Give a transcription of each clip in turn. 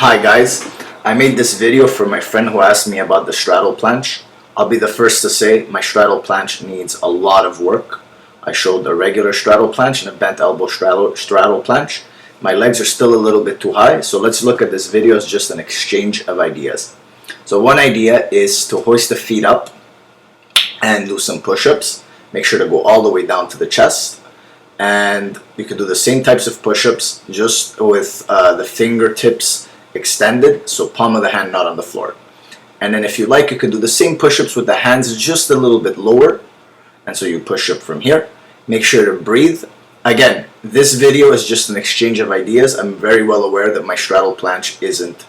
Hi guys, I made this video for my friend who asked me about the straddle planche. I'll be the first to say my straddle planche needs a lot of work. I showed a regular straddle planche and a bent elbow straddle planche. My legs are still a little bit too high, so let's look at this video as just an exchange of ideas. So one idea is to hoist the feet up and do some push-ups. Make sure to go all the way down to the chest. And you can do the same types of push-ups just with the fingertips extended, so palm of the hand not on the floor. And then if you like, you can do the same push-ups with the hands just a little bit lower, and so you push up from here. Make sure to breathe. Again, this video is just an exchange of ideas. I'm very well aware that my straddle planche isn't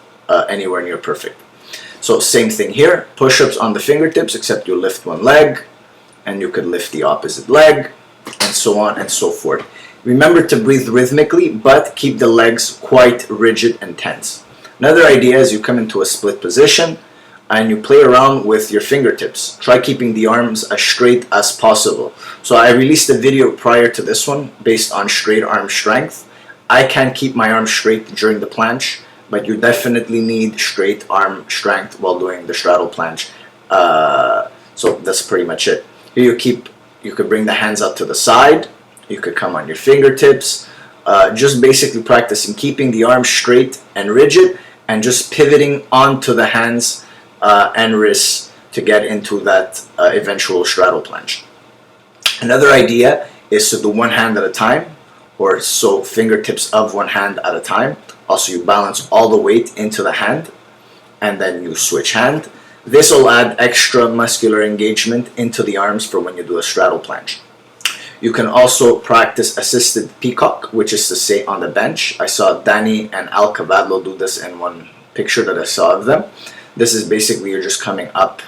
anywhere near perfect. So same thing here, push-ups on the fingertips, except you lift one leg and you could lift the opposite leg, and so on and so forth. Remember to breathe rhythmically, but keep the legs quite rigid and tense. Another idea is you come into a split position and you play around with your fingertips. Try keeping the arms as straight as possible. So I released a video prior to this one based on straight arm strength. I can't keep my arms straight during the planche, but you definitely need straight arm strength while doing the straddle planche. So that's pretty much it. Here you could bring the hands out to the side. You could come on your fingertips. Just basically practicing keeping the arms straight and rigid and just pivoting onto the hands and wrists to get into that eventual straddle planche. Another idea is to do one hand at a time, or so fingertips of one hand at a time. Also, you balance all the weight into the hand and then you switch hand. This will add extra muscular engagement into the arms for when you do a straddle planche. You can also practice assisted peacock, which is to say on the bench. I saw Danny and Al Cavadlo do this in one picture that I saw of them. This is basically you're just coming up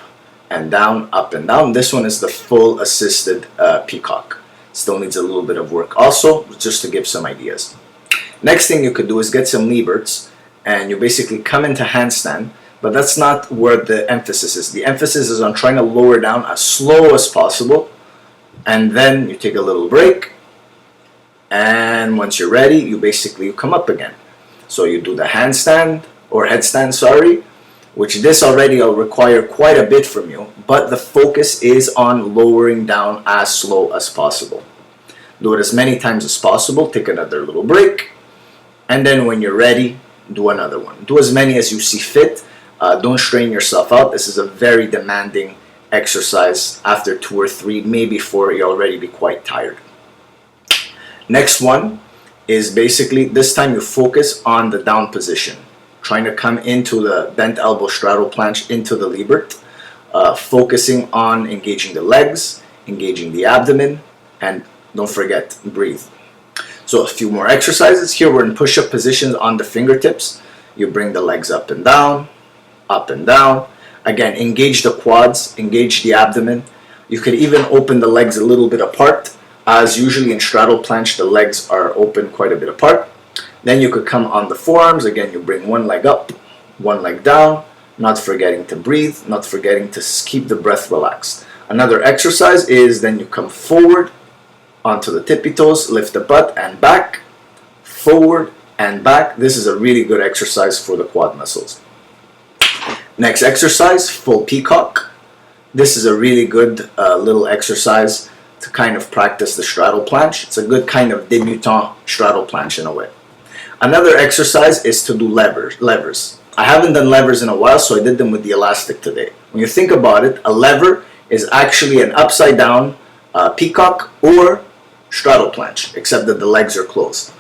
and down, up and down. This one is the full assisted peacock. Still needs a little bit of work also, just to give some ideas. Next thing you could do is get some liberts, and you basically come into handstand, but that's not where the emphasis is. The emphasis is on trying to lower down as slow as possible, and then you take a little break, and once you're ready, you basically come up again. So you do the handstand, or headstand, sorry, which this already will require quite a bit from you, but the focus is on lowering down as slow as possible. Do it as many times as possible, take another little break, and then when you're ready, do another one. Do as many as you see fit. Don't strain yourself out. This is a very demanding exercise. After 2 or 3, maybe 4, you'll already be quite tired. Next one is basically, this time you focus on the down position. Trying to come into the bent elbow straddle planche into the libert. Focusing on engaging the legs, engaging the abdomen, and don't forget, breathe. So a few more exercises. Here we're in push-up positions on the fingertips. You bring the legs up and down, up and down. Again, engage the quads, engage the abdomen. You could even open the legs a little bit apart, as usually in straddle planche the legs are open quite a bit apart. Then you could come on the forearms. Again, you bring one leg up, one leg down, not forgetting to breathe, not forgetting to keep the breath relaxed. Another exercise is then you come forward onto the tippy toes, lift the butt and back, forward and back. This is a really good exercise for the quad muscles. Next exercise, full peacock. This is a really good little exercise to kind of practice the straddle planche. It's a good kind of debutant straddle planche in a way. Another exercise is to do levers. I haven't done levers in a while, so I did them with the elastic today. When you think about it, a lever is actually an upside down peacock or straddle planche, except that the legs are closed.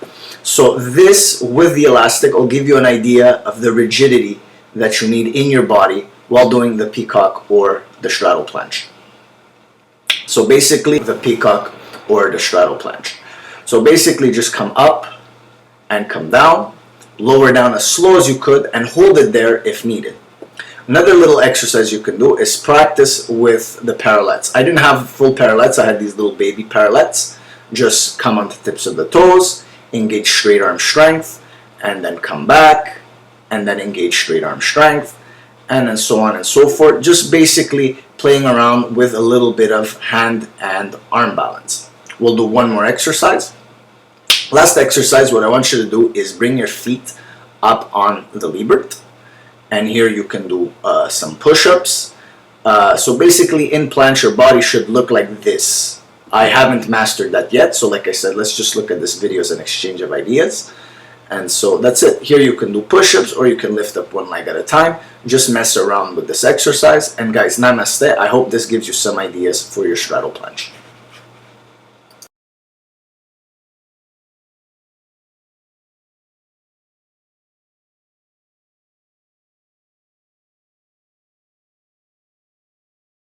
So this with the elastic will give you an idea of the rigidity that you need in your body while doing the peacock or the straddle planche. So basically the peacock or the straddle planche. So basically just come up and come down, lower down as slow as you could, and hold it there if needed. Another little exercise you can do is practice with the parallettes. I didn't have full parallettes, I had these little baby parallettes. Just come on the tips of the toes, engage straight arm strength, and then come back, and then engage straight arm strength, and then so on and so forth. Just basically playing around with a little bit of hand and arm balance. We'll do one more exercise. Last exercise, what I want you to do is bring your feet up on the Liebert. And here you can do some push-ups. So basically in planche your body should look like this. I haven't mastered that yet, so like I said, let's just look at this video as an exchange of ideas. And so that's it. Here you can do push-ups or you can lift up one leg at a time. Just mess around with this exercise. And guys, namaste. I hope this gives you some ideas for your straddle planche.